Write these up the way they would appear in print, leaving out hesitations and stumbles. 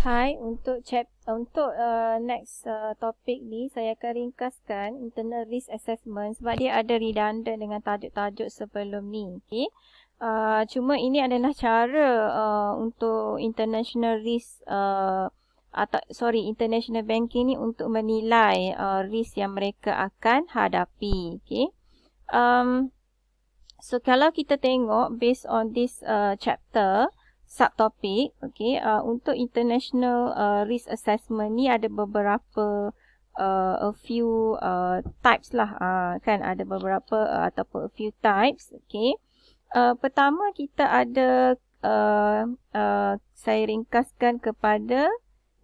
Hai, untuk next topik ni saya akan ringkaskan internal risk assessment sebab dia ada redundant dengan tajuk-tajuk sebelum ni. Okay? Cuma ini adalah cara untuk international risk international banking ni untuk menilai risk yang mereka akan hadapi. Okay? So kalau kita tengok based on this chapter subtopik, okay, untuk international risk assessment ni ada beberapa a few types lah, kan ada beberapa ataupun a few types, okay. Pertama kita ada saya ringkaskan kepada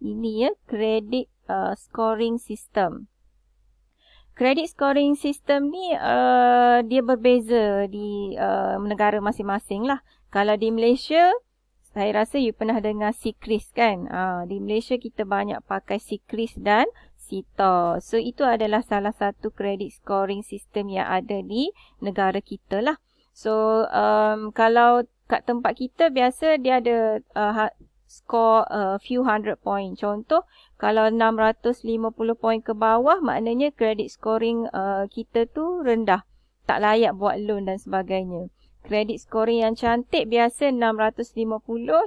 ini ya, credit scoring system. Credit scoring system ni dia berbeza di negara masing-masing lah. Kalau di Malaysia, saya rasa you pernah dengar CRIS kan? Di Malaysia kita banyak pakai CRIS dan SITA. So itu adalah salah satu credit scoring system yang ada di negara kita lah. So kalau kat tempat kita biasa dia ada score few hundred point. Contoh kalau 650 point ke bawah maknanya credit scoring kita tu rendah. Tak layak buat loan dan sebagainya. Credit scoring yang cantik biasa 650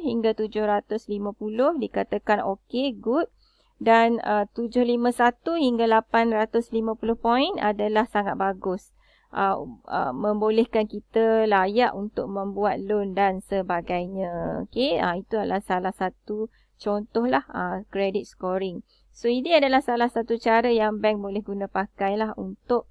hingga 750 dikatakan okay, good. Dan 751 hingga 850 point adalah sangat bagus. Membolehkan kita layak untuk membuat loan dan sebagainya. Okay, itu adalah salah satu contoh lah credit scoring. So ini adalah salah satu cara yang bank boleh guna pakailah untuk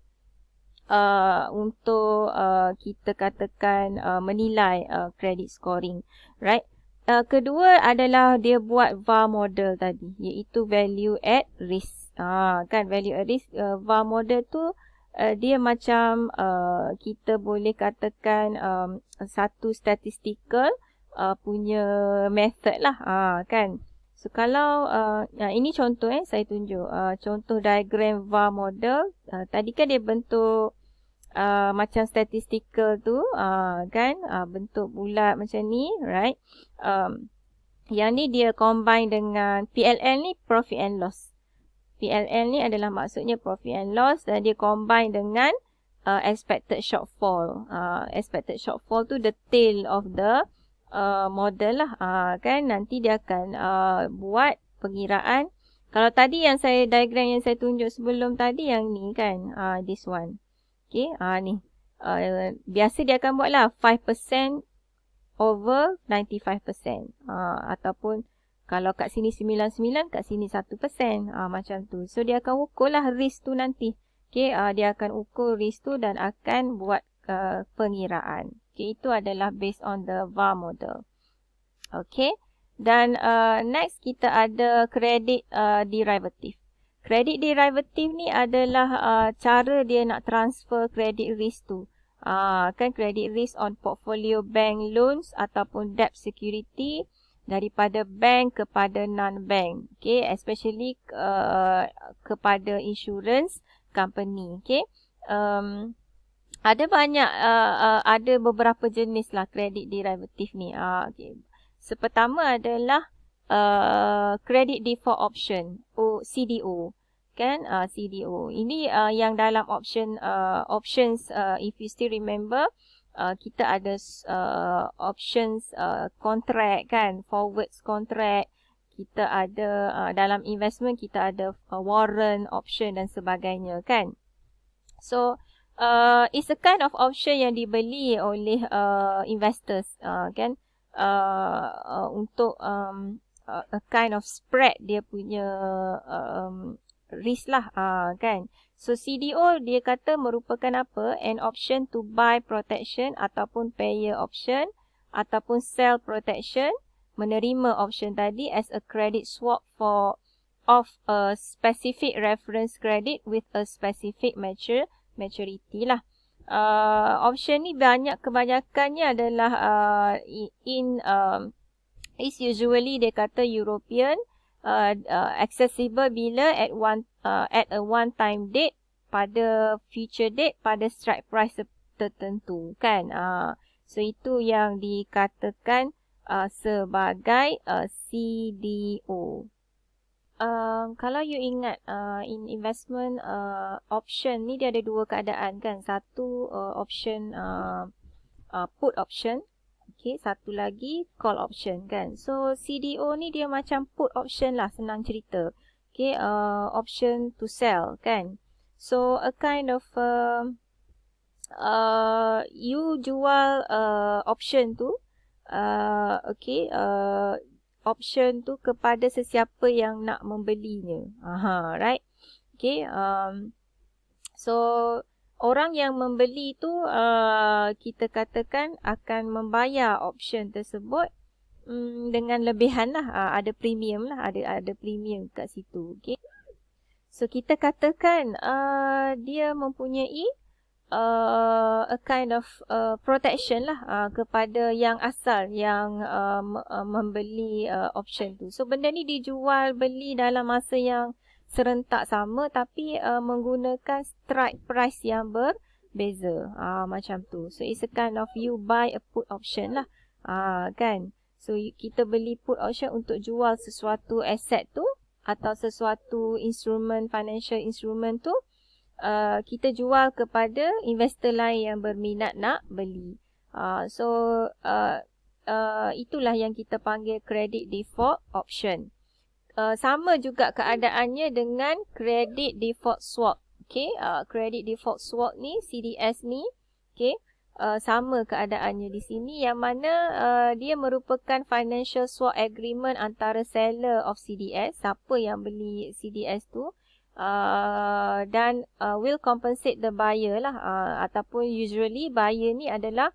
kita katakan menilai credit scoring, right? Kedua adalah dia buat VAR model tadi, iaitu value at risk. Kan value at risk, VAR model tu dia macam kita boleh katakan satu statistical punya method lah, kan. So kalau ini contoh saya tunjuk contoh diagram VAR model. Tadi kan dia bentuk macam statistical tu, kan, bentuk bulat macam ni, right? Yang ni dia combine dengan PLL ni, profit and loss. PLL ni adalah maksudnya profit and loss dan dia combine dengan expected shortfall. Expected shortfall tu the tail of the model lah, kan. Nanti dia akan buat pengiraan. Kalau tadi yang diagram yang saya tunjuk sebelum tadi yang ni kan, this one. Okay, ni. Biasa dia akan buatlah 5% over 95%. Ataupun kalau kat sini 99, kat sini 1%. Macam tu. So, dia akan ukurlah risk tu nanti. Okay, dia akan ukur risk tu dan akan buat pengiraan. Okay, itu adalah based on the VAR model. Okay, dan next kita ada credit derivative. Credit derivative ni adalah cara dia nak transfer credit risk tu. Kan credit risk on portfolio bank loans ataupun debt security daripada bank kepada non-bank. Okay, especially kepada insurance company. Okay, ada banyak, ada beberapa jenis lah credit derivative ni. Okay. Pertama adalah credit default option, CDO, kan, CDO. Ini yang dalam options, if you still remember, kita ada options contract kan, forwards contract. Kita ada dalam investment kita ada warrant option dan sebagainya kan. So it's a kind of option yang dibeli oleh investors, kan, untuk a kind of spread dia punya risk lah, kan. So CDO dia kata merupakan apa? An option to buy protection ataupun payer option ataupun sell protection, menerima option tadi as a credit swap of a specific reference credit with a specific maturity lah. Option ni kebanyakannya adalah is usually dia kata European, accessible bila at a one time date, pada future date, pada strike price tertentu kan. So itu yang dikatakan sebagai CDO. Kalau you ingat in investment option ni dia ada dua keadaan kan. Satu option put option. Okay, satu lagi call option kan. So CDO ni dia macam put option lah, senang cerita. Okay, option to sell kan. So a kind of you jual option tu, okay, option tu kepada sesiapa yang nak membelinya. Right? Okay, so orang yang membeli tu kita katakan akan membayar option tersebut dengan lebihan lah, ada premium lah, ada premium kat situ. Okay, so kita katakan dia mempunyai a kind of protection lah kepada yang asal yang membeli option tu. So benda ni dijual beli dalam masa yang serentak sama tapi menggunakan strike price yang berbeza. Macam tu. So it's a kind of you buy a put option lah. Kan? So kita beli put option untuk jual sesuatu aset tu atau sesuatu instrument, financial instrument tu. Kita jual kepada investor lain yang berminat nak beli. So itulah yang kita panggil credit default option. Sama juga keadaannya dengan credit default swap. Okay, credit default swap ni, CDS ni, okay, sama keadaannya di sini yang mana dia merupakan financial swap agreement antara seller of CDS, siapa yang beli CDS tu, dan will compensate the buyer lah, ataupun usually buyer ni adalah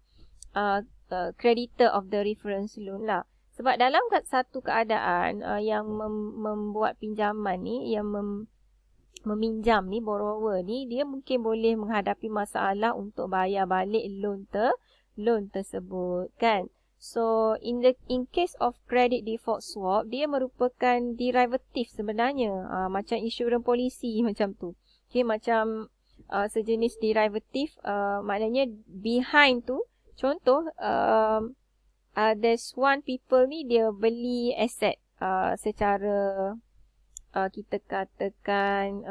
creditor of the reference loan lah. Sebab dalam satu keadaan yang membuat pinjaman ni, yang meminjam ni, borrower ni, dia mungkin boleh menghadapi masalah untuk bayar balik loan tersebut kan. So in case of credit default swap, dia merupakan derivative sebenarnya, macam insurans polisi macam tu. Okay, macam sejenis derivative, maknanya behind tu, contoh there's one people ni dia beli aset secara kita katakan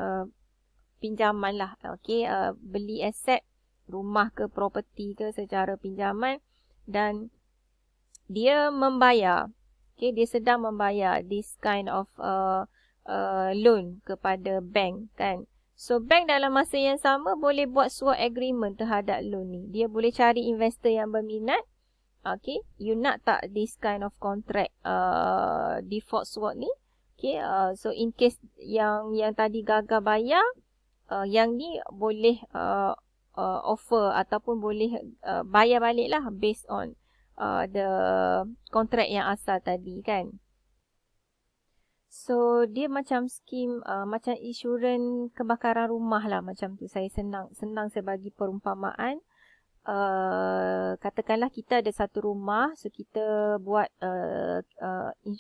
pinjaman lah. Okay, beli aset rumah ke property ke secara pinjaman dan dia membayar. Okay, dia sedang membayar this kind of loan kepada bank kan. So bank dalam masa yang sama boleh buat swap agreement terhadap loan ni. Dia boleh cari investor yang berminat. Okay, you nak tak this kind of contract default swap ni? Okay, so in case yang tadi gagal bayar, yang ni boleh offer ataupun boleh bayar balik lah based on the contract yang asal tadi kan. So dia macam skim, macam insurans kebakaran rumah lah macam tu. Saya senang saya bagi perumpamaan. Katakanlah kita ada satu rumah, so kita buat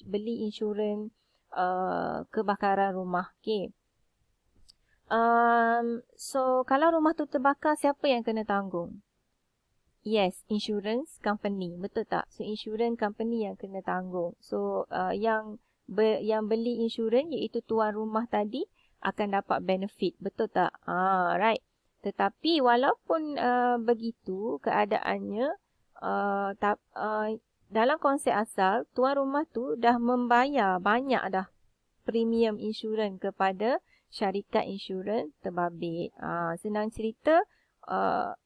beli insurans kebakaran rumah. Okay. So kalau rumah tu terbakar, siapa yang kena tanggung? Yes, insurance company, betul tak? So insurance company yang kena tanggung. So yang beli insurans iaitu tuan rumah tadi akan dapat benefit, betul tak? Right. Tetapi walaupun begitu keadaannya, dalam konsep asal, tuan rumah tu dah membayar banyak dah premium insurans kepada syarikat insurans terbabit. Senang cerita,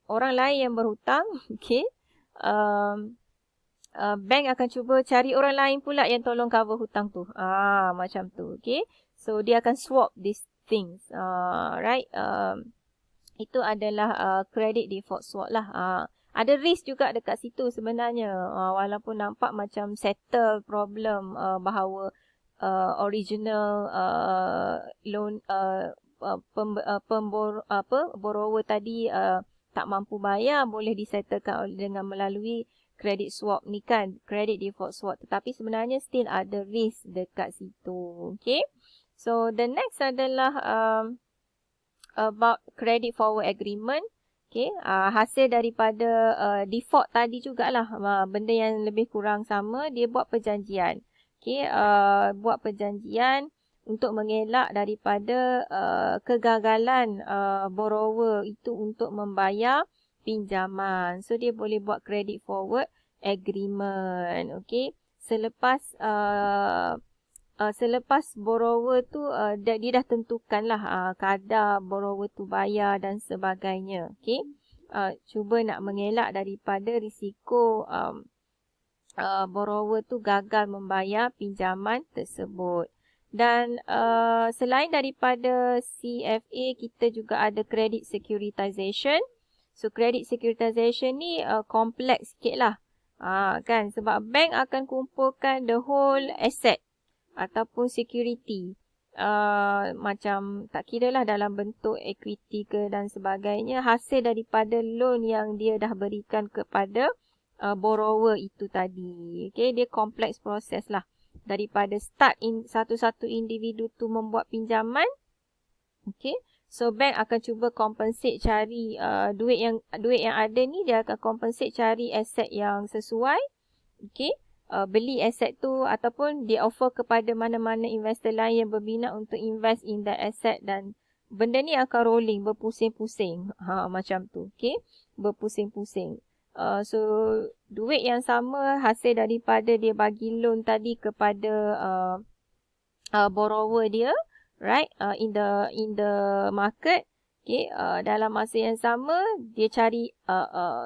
orang lain yang berhutang, okay, bank akan cuba cari orang lain pula yang tolong cover hutang tu. Macam tu, okay. So dia akan swap these things, right. Itu adalah credit default swap lah. Ada risk juga dekat situ sebenarnya. Walaupun nampak macam settle problem bahawa original loan borrower tadi tak mampu bayar, boleh disettlekan dengan melalui credit swap ni kan, credit default swap. Tetapi sebenarnya still ada risk dekat situ. Okay. So the next adalah about credit forward agreement. Okay, hasil daripada default tadi jugalah, benda yang lebih kurang sama, dia buat perjanjian. Okay, buat perjanjian untuk mengelak daripada kegagalan borrower itu untuk membayar pinjaman. So, dia boleh buat credit forward agreement. Okay, selepas borrower tu dia dah tentukan lah kadar borrower tu bayar dan sebagainya. Okay, cuba nak mengelak daripada risiko borrower tu gagal membayar pinjaman tersebut. Dan selain daripada CFA, kita juga ada credit securitization. So, credit securitization ni kompleks sikit lah. Kan, sebab bank akan kumpulkan the whole asset ataupun security. Macam tak kira lah dalam bentuk equity ke dan sebagainya, hasil daripada loan yang dia dah berikan kepada borrower itu tadi. Okay, dia kompleks proses lah. Daripada start satu-satu individu tu membuat pinjaman. Okay, so bank akan cuba compensate cari duit yang ada ni, dia akan compensate cari aset yang sesuai. Okay, beli aset tu ataupun dia offer kepada mana-mana investor lain yang berminat untuk invest in that asset, dan benda ni akan rolling, berpusing-pusing. Macam tu. Okay, berpusing-pusing. So, duit yang sama hasil daripada dia bagi loan tadi kepada borrower dia, right, in the market. Okay, dalam masa yang sama dia cari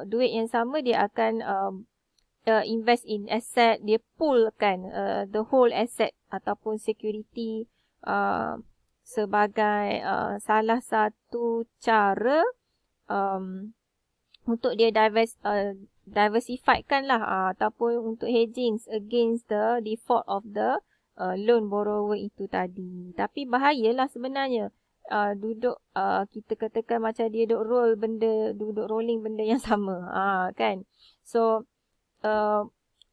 duit yang sama, dia akan invest in asset, dia poolkan the whole asset ataupun security sebagai salah satu cara untuk dia diversifiedkan lah ataupun untuk hedging against the default of the loan borrower itu tadi. Tapi bahayalah sebenarnya duduk kita katakan macam dia duduk rolling benda yang sama, kan. So,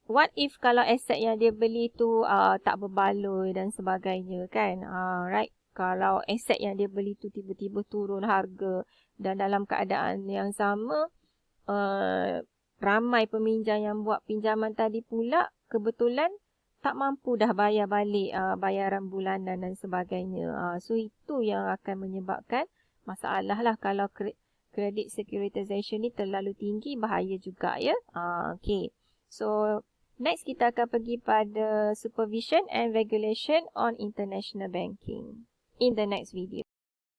what if kalau aset yang dia beli tu tak berbaloi dan sebagainya, kan. Right, kalau aset yang dia beli tu tiba-tiba turun harga dan dalam keadaan yang sama ramai peminjam yang buat pinjaman tadi pula kebetulan tak mampu dah bayar balik bayaran bulanan dan sebagainya. So, itu yang akan menyebabkan masalah lah kalau credit securitization ni terlalu tinggi, bahaya juga ya. Okay. So, next kita akan pergi pada supervision and regulation on international banking in the next video.